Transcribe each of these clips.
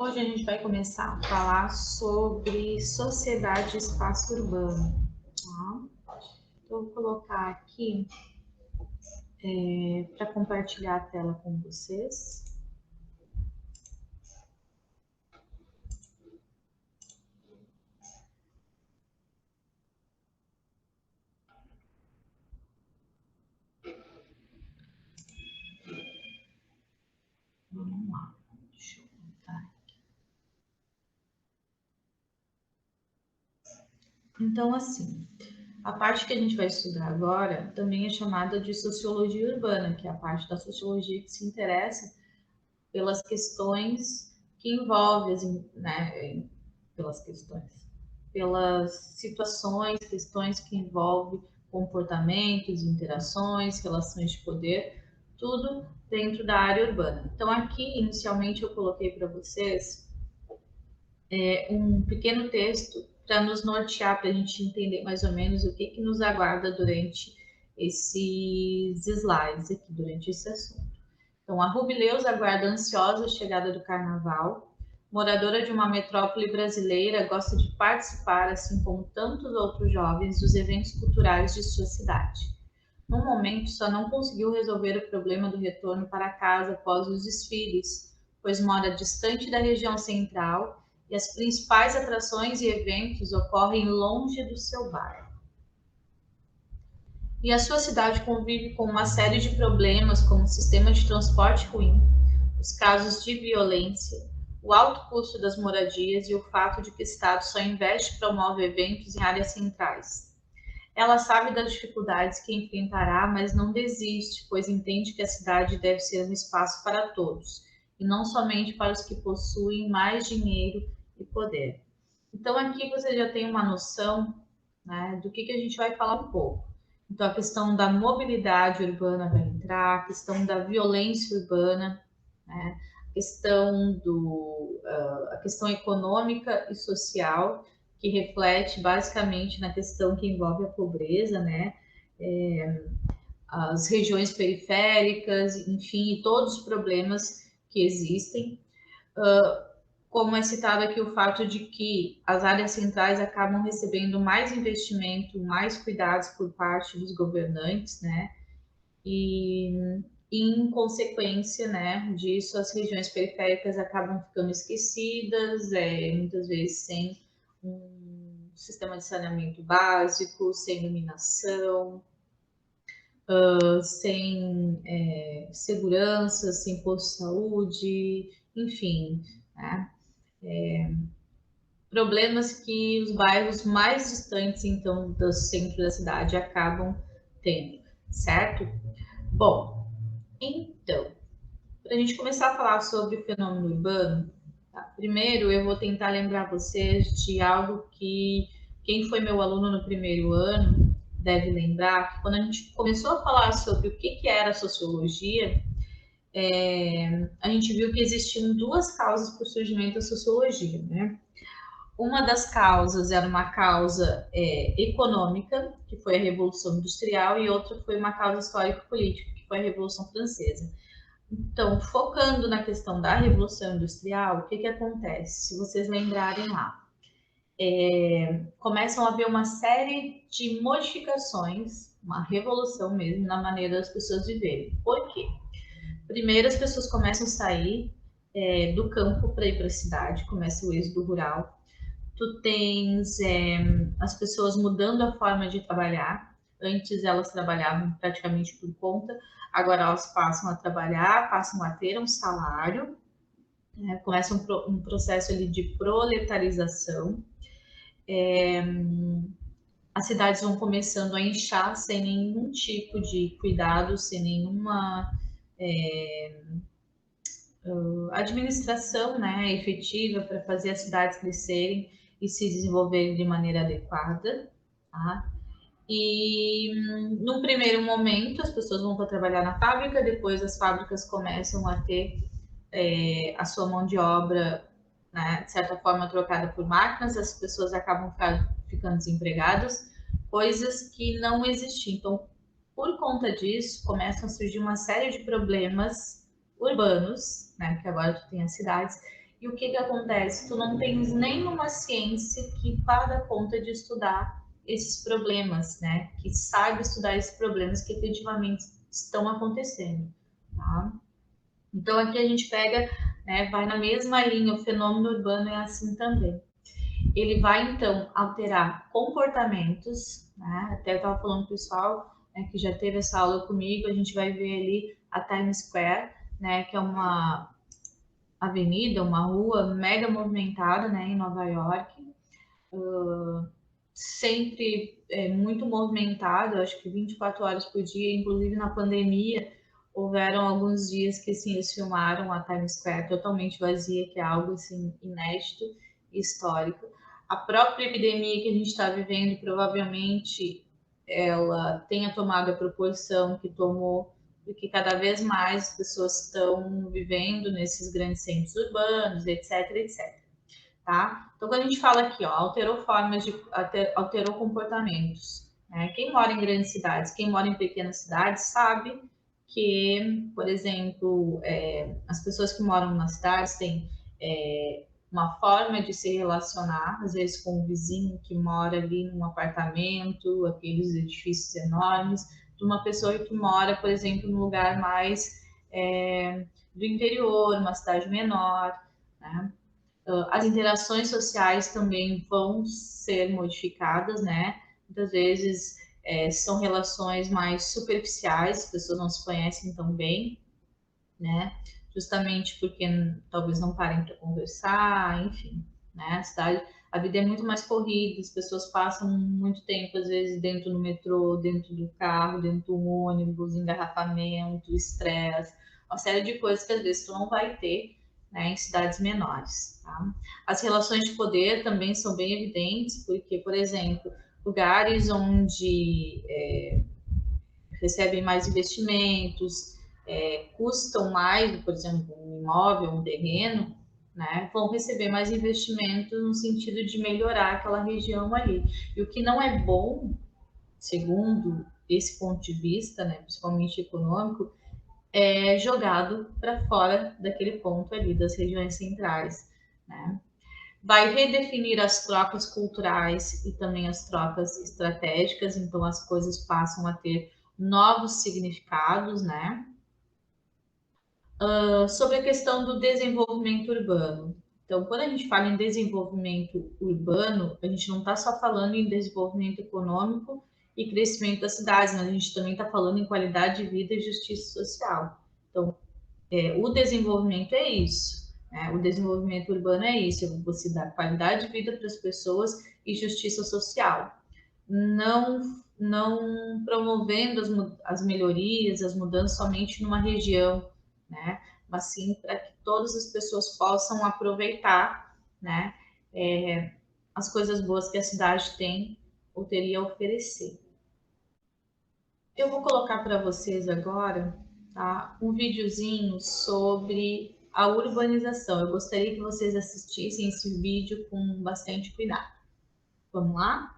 Hoje a gente vai começar a falar sobre sociedade e espaço urbano. Tá? Então, eu vou colocar aqui para compartilhar a tela com vocês. Vamos lá, deixa eu botar aqui. Então, assim, a parte que a gente vai estudar agora também é chamada de sociologia urbana, que é a parte da sociologia que se interessa pelas questões que envolvem, né, pelas situações, questões que envolvem comportamentos, interações, relações de poder, tudo dentro da área urbana. Então, aqui, inicialmente, eu coloquei para vocês um pequeno texto para nos nortear, para a gente entender mais ou menos o que nos aguarda durante esses slides aqui, durante esse assunto. Então, a Rubileus aguarda ansiosa a chegada do carnaval. Moradora de uma metrópole brasileira, gosta de participar, assim como tantos outros jovens, dos eventos culturais de sua cidade. No momento, só não conseguiu resolver o problema do retorno para casa após os desfiles, pois mora distante da região central e as principais atrações e eventos ocorrem longe do seu bairro. E a sua cidade convive com uma série de problemas, como o sistema de transporte ruim, os casos de violência, o alto custo das moradias e o fato de que o Estado só investe e promove eventos em áreas centrais. Ela sabe das dificuldades que enfrentará, mas não desiste, pois entende que a cidade deve ser um espaço para todos, e não somente para os que possuem mais dinheiro e poder. Então, aqui você já tem uma noção, né, do que a gente vai falar um pouco. Então, a questão da mobilidade urbana vai entrar, a questão da violência urbana, né, a questão econômica e social, que reflete basicamente na questão que envolve a pobreza, né, as regiões periféricas, enfim, e todos os problemas que existem. Como é citado aqui o fato de que as áreas centrais acabam recebendo mais investimento, mais cuidados por parte dos governantes, né? E em consequência, né, disso, as regiões periféricas acabam ficando esquecidas, muitas vezes sem um sistema de saneamento básico, sem iluminação, sem segurança, sem posto de saúde, enfim, né? Problemas que os bairros mais distantes, então, do centro da cidade acabam tendo, certo? Bom, então, para a gente começar a falar sobre o fenômeno urbano, tá? Primeiro eu vou tentar lembrar vocês de algo que quem foi meu aluno no primeiro ano deve lembrar, que quando a gente começou a falar sobre o que era sociologia, a gente viu que existiam duas causas para o surgimento da sociologia, né? Uma das causas era uma causa econômica, que foi a Revolução Industrial, e outra foi uma causa histórico-política, que foi a Revolução Francesa. Então, focando na questão da Revolução Industrial, o que acontece? Se vocês lembrarem lá, começam a haver uma série de modificações, uma revolução mesmo, na maneira das pessoas viverem. Por quê? Primeiro, as pessoas começam a sair do campo para ir para a cidade, começa o êxodo rural. Tu tens as pessoas mudando a forma de trabalhar. Antes elas trabalhavam praticamente por conta, agora elas passam a trabalhar, passam a ter um salário, né? Começa um processo ali de proletarização. As cidades vão começando a inchar sem nenhum tipo de cuidado, sem nenhuma administração, né, efetiva para fazer as cidades crescerem e se desenvolverem de maneira adequada, tá? E num primeiro momento as pessoas vão para trabalhar na fábrica, depois as fábricas começam a ter a sua mão de obra, né, de certa forma trocada por máquinas, as pessoas acabam ficando desempregadas, coisas que não existiam. Então, por conta disso, começam a surgir uma série de problemas urbanos, né, que agora tu tem as cidades, E o que que acontece? Tu não tens nenhuma ciência que vá dar conta de estudar esses problemas, né? Que saiba estudar esses problemas que efetivamente estão acontecendo, tá? Então aqui a gente pega, né, vai na mesma linha, o fenômeno urbano é assim também. Ele vai então alterar comportamentos, né? Até eu estava falando com o pessoal, né, que já teve essa aula comigo, a gente vai ver ali a Times Square, né, que é uma avenida, uma rua mega movimentada, né, em Nova York, sempre muito movimentado, acho que 24 horas por dia, inclusive na pandemia, houveram alguns dias que assim, eles filmaram a Times Square totalmente vazia, que é algo assim, inédito e histórico. A própria epidemia que a gente está vivendo, provavelmente, ela tenha tomado a proporção que tomou, porque cada vez mais as pessoas estão vivendo nesses grandes centros urbanos, etc, etc. Tá? Então, quando a gente fala aqui, ó, alterou comportamentos. Né? Quem mora em grandes cidades, quem mora em pequenas cidades, sabe que, por exemplo, as pessoas que moram nas cidades têm uma forma de se relacionar, às vezes com o vizinho que mora ali num apartamento, aqueles edifícios enormes, de uma pessoa que mora, por exemplo, num lugar mais do interior, uma cidade menor, né? As interações sociais também vão ser modificadas, né? Muitas vezes são relações mais superficiais, as pessoas não se conhecem tão bem, né? Justamente porque talvez não parem para conversar, enfim, né? A vida é muito mais corrida, as pessoas passam muito tempo, às vezes, dentro do metrô, dentro do carro, dentro do ônibus, engarrafamento, estresse, uma série de coisas que às vezes tu não vai ter, né, em cidades menores. Tá? As relações de poder também são bem evidentes, porque, por exemplo, lugares onde recebem mais investimentos, custam mais, por exemplo, um imóvel, um terreno, né, vão receber mais investimento no sentido de melhorar aquela região ali. E o que não é bom, segundo esse ponto de vista, né, principalmente econômico, é jogado para fora daquele ponto ali das regiões centrais, né? Vai redefinir as trocas culturais e também as trocas estratégicas, então as coisas passam a ter novos significados, né? Sobre a questão do desenvolvimento urbano. Então, quando a gente fala em desenvolvimento urbano, a gente não está só falando em desenvolvimento econômico e crescimento das cidades, mas a gente também está falando em qualidade de vida e justiça social. Então, o desenvolvimento é isso. Né? O desenvolvimento urbano é isso, é você dar qualidade de vida para as pessoas e justiça social. Não promovendo as melhorias, as mudanças somente numa região, né? Mas sim para que todas as pessoas possam aproveitar, né? As coisas boas que a cidade tem ou teria a oferecer. Eu vou colocar para vocês agora, tá, um videozinho sobre a urbanização. Eu gostaria que vocês assistissem esse vídeo com bastante cuidado. Vamos lá?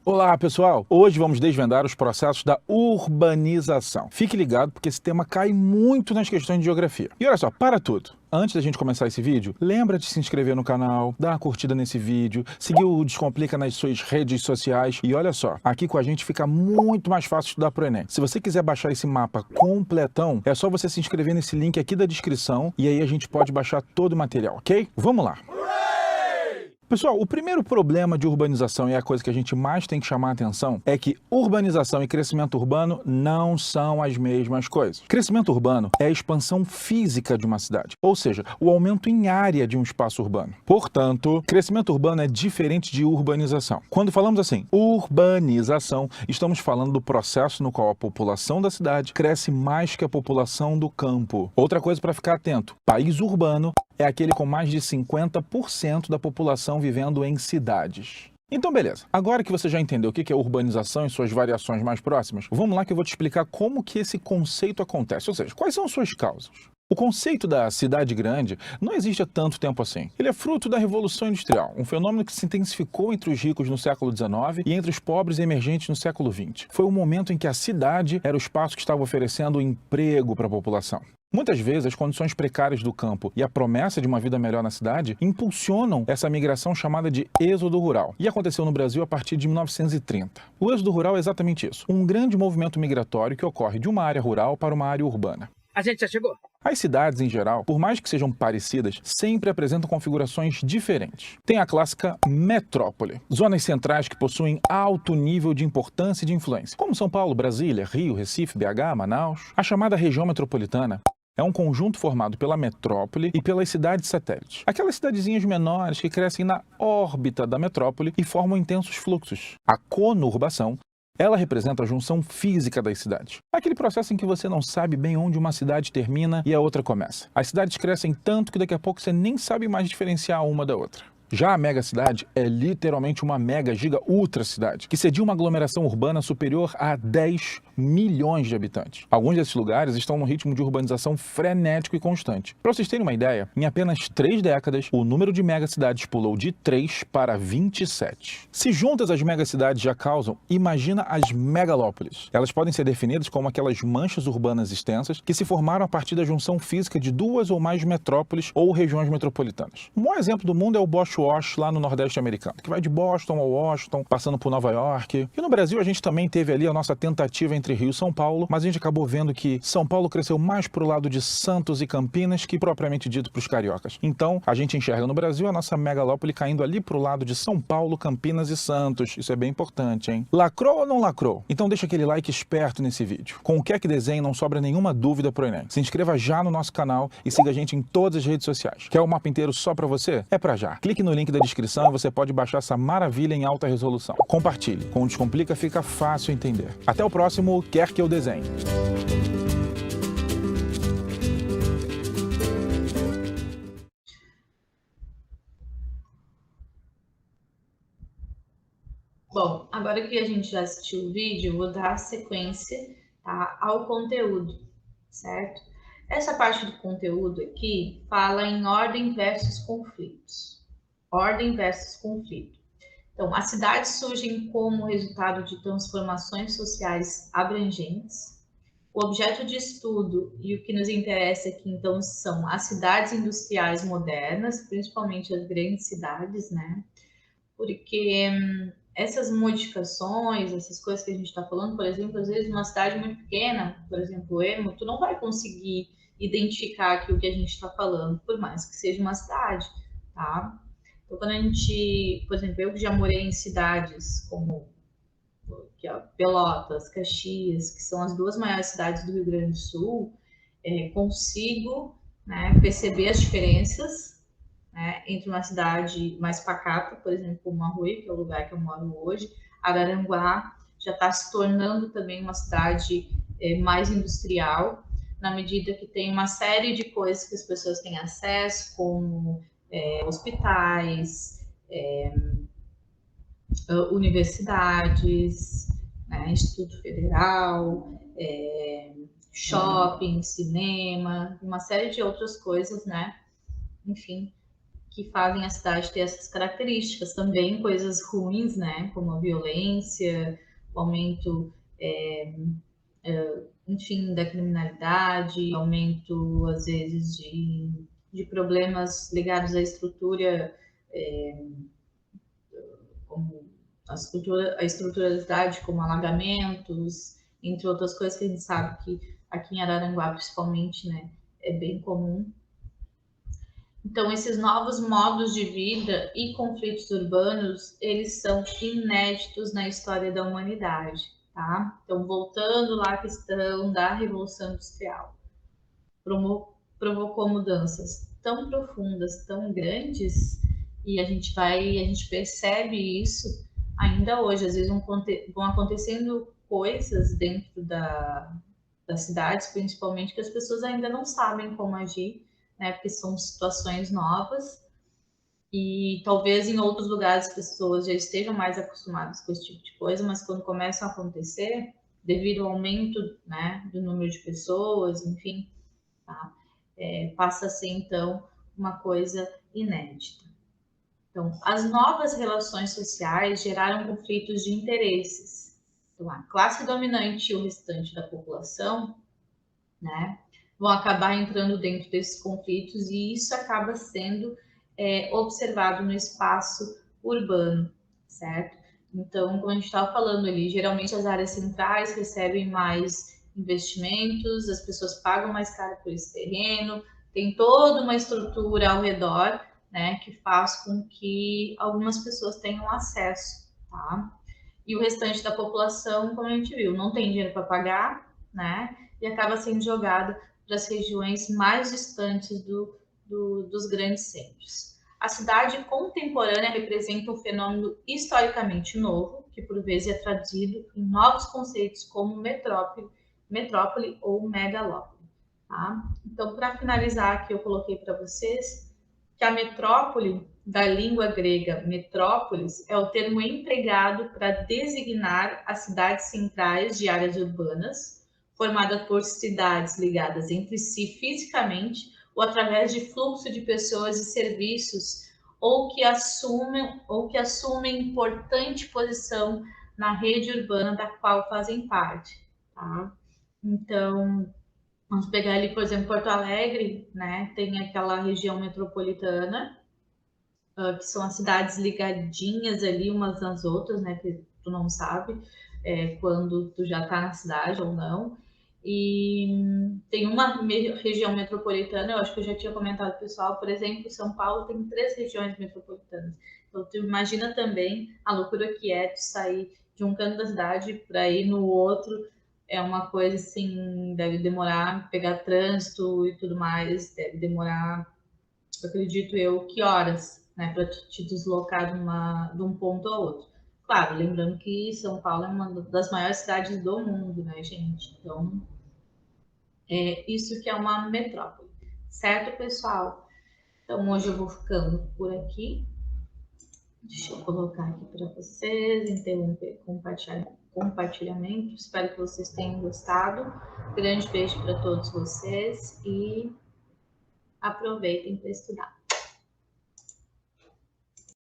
Olá, pessoal! Hoje vamos desvendar os processos da urbanização. Fique ligado porque esse tema cai muito nas questões de geografia. E olha só, para tudo! Antes da gente começar esse vídeo, lembra de se inscrever no canal, dar uma curtida nesse vídeo, seguir o Descomplica nas suas redes sociais e olha só, aqui com a gente fica muito mais fácil estudar pro Enem. Se você quiser baixar esse mapa completão, é só você se inscrever nesse link aqui da descrição e aí a gente pode baixar todo o material, ok? Vamos lá! Pessoal, o primeiro problema de urbanização e a coisa que a gente mais tem que chamar a atenção é que urbanização e crescimento urbano não são as mesmas coisas. Crescimento urbano é a expansão física de uma cidade, ou seja, o aumento em área de um espaço urbano. Portanto, crescimento urbano é diferente de urbanização. Quando falamos assim, urbanização, estamos falando do processo no qual a população da cidade cresce mais que a população do campo. Outra coisa para ficar atento, país urbano é aquele com mais de 50% da população vivendo em cidades. Então, beleza. Agora que você já entendeu o que é urbanização e suas variações mais próximas, vamos lá que eu vou te explicar como que esse conceito acontece, ou seja, quais são suas causas. O conceito da cidade grande não existe há tanto tempo assim. Ele é fruto da Revolução Industrial, um fenômeno que se intensificou entre os ricos no século XIX e entre os pobres e emergentes no século XX. Foi o momento em que a cidade era o espaço que estava oferecendo emprego para a população. Muitas vezes, as condições precárias do campo e a promessa de uma vida melhor na cidade impulsionam essa migração chamada de êxodo rural. E aconteceu no Brasil a partir de 1930. O êxodo rural é exatamente isso, um grande movimento migratório que ocorre de uma área rural para uma área urbana. A gente já chegou. As cidades, em geral, por mais que sejam parecidas, sempre apresentam configurações diferentes. Tem a clássica metrópole, zonas centrais que possuem alto nível de importância e de influência, como São Paulo, Brasília, Rio, Recife, BH, Manaus. A chamada região metropolitana é um conjunto formado pela metrópole e pelas cidades satélites. Aquelas cidadezinhas menores que crescem na órbita da metrópole e formam intensos fluxos. A conurbação, ela representa a junção física das cidades. Aquele processo em que você não sabe bem onde uma cidade termina e a outra começa. As cidades crescem tanto que daqui a pouco você nem sabe mais diferenciar uma da outra. Já a megacidade é literalmente uma mega, giga, ultra cidade, que cedia uma aglomeração urbana superior a 10 milhões de habitantes. Alguns desses lugares estão num ritmo de urbanização frenético e constante. Para vocês terem uma ideia, em apenas 3 décadas, o número de megacidades pulou de 3 para 27. Se juntas as megacidades já causam, imagina as megalópolis. Elas podem ser definidas como aquelas manchas urbanas extensas que se formaram a partir da junção física de 2 ou mais metrópoles ou regiões metropolitanas. O maior exemplo do mundo é o Bosch lá no Nordeste americano, que vai de Boston a Washington, passando por Nova York. E no Brasil a gente também teve ali a nossa tentativa entre Rio e São Paulo, mas a gente acabou vendo que São Paulo cresceu mais pro lado de Santos e Campinas que propriamente dito para os cariocas. Então a gente enxerga no Brasil a nossa megalópole caindo ali pro lado de São Paulo, Campinas e Santos. Isso é bem importante, hein? Lacrou ou não lacrou? Então deixa aquele like esperto nesse vídeo. Com o que é que desenhe, não sobra nenhuma dúvida pro Enem. Se inscreva já no nosso canal e siga a gente em todas as redes sociais. Quer o mapa inteiro só para você? É para já. Clique no link da descrição e você pode baixar essa maravilha em alta resolução. Compartilhe. Com o Descomplica fica fácil entender. Até o próximo Quer Que Eu Desenhe. Bom, agora que a gente já assistiu o vídeo, eu vou dar sequência, tá, ao conteúdo, certo? Essa parte do conteúdo aqui fala em ordem versus conflitos. Ordem versus conflito. Então, as cidades surgem como resultado de transformações sociais abrangentes. O objeto de estudo e o que nos interessa aqui, então, são as cidades industriais modernas, principalmente as grandes cidades, né? Porque essas modificações, essas coisas que a gente está falando, por exemplo, às vezes uma cidade muito pequena, por exemplo, Ermo, tu não vai conseguir identificar aqui o que a gente está falando, por mais que seja uma cidade, tá? Então, quando a gente, por exemplo, eu que já morei em cidades como Pelotas, Caxias, que são as 2 maiores cidades do Rio Grande do Sul, consigo, né, perceber as diferenças, né, entre uma cidade mais pacata, por exemplo, como Arroio, que é o lugar que eu moro hoje. Araranguá já está se tornando também uma cidade mais industrial, na medida que tem uma série de coisas que as pessoas têm acesso, como hospitais, universidades, né, Instituto Federal, shopping, cinema, uma série de outras coisas, né? Enfim, que fazem a cidade ter essas características. Também coisas ruins, né? Como a violência, o aumento, enfim, da criminalidade, aumento, às vezes, de problemas ligados à estrutura, como a estruturalidade, como alagamentos, entre outras coisas que a gente sabe que aqui em Araranguá, principalmente, né, é bem comum. Então, esses novos modos de vida e conflitos urbanos, eles são inéditos na história da humanidade, tá? Então, voltando lá à questão da Revolução Industrial, provocou mudanças tão profundas, tão grandes, e a gente percebe isso ainda hoje. Às vezes vão acontecendo coisas dentro das cidades, principalmente, que as pessoas ainda não sabem como agir, né? Porque são situações novas e talvez em outros lugares as pessoas já estejam mais acostumadas com esse tipo de coisa, mas quando começam a acontecer, devido ao aumento, né, do número de pessoas, enfim, tá? passa a ser, então, uma coisa inédita. Então, as novas relações sociais geraram conflitos de interesses. Então, a classe dominante e o restante da população, né, vão acabar entrando dentro desses conflitos e isso acaba sendo observado no espaço urbano, certo? Então, como a gente estava falando ali, geralmente as áreas centrais recebem mais investimentos, as pessoas pagam mais caro por esse terreno, tem toda uma estrutura ao redor, né, que faz com que algumas pessoas tenham acesso, tá? E o restante da população, como a gente viu, não tem dinheiro para pagar, né? E acaba sendo jogado para as regiões mais distantes dos grandes centros. A cidade contemporânea representa um fenômeno historicamente novo, que por vezes é traduzido em novos conceitos como metrópole ou megalópole. Tá? Então, para finalizar aqui, eu coloquei para vocês que a metrópole, da língua grega metrópolis, é o termo empregado para designar as cidades centrais de áreas urbanas, formadas por cidades ligadas entre si fisicamente ou através de fluxo de pessoas e serviços, ou que assumem importante posição na rede urbana da qual fazem parte. Tá? Então, vamos pegar ali, por exemplo, Porto Alegre, né? Tem aquela região metropolitana, que são as cidades ligadinhas ali umas nas outras, né? Que tu não sabe quando tu já tá na cidade ou não. E tem uma região metropolitana, eu acho que eu já tinha comentado, pessoal, por exemplo, São Paulo tem 3 regiões metropolitanas. Então, tu imagina também a loucura que é tu sair de um canto da cidade para ir no outro. É uma coisa assim, deve demorar, pegar trânsito e tudo mais, deve demorar, acredito eu, que horas, né, para te deslocar de um ponto a outro. Claro, lembrando que São Paulo é uma das maiores cidades do mundo, né, gente? Então, isso que é uma metrópole. Certo, pessoal? Então, hoje eu vou ficando por aqui. Deixa eu colocar aqui para vocês, interromper compartilhamento. Espero que vocês tenham gostado. Grande beijo para todos vocês e aproveitem para estudar.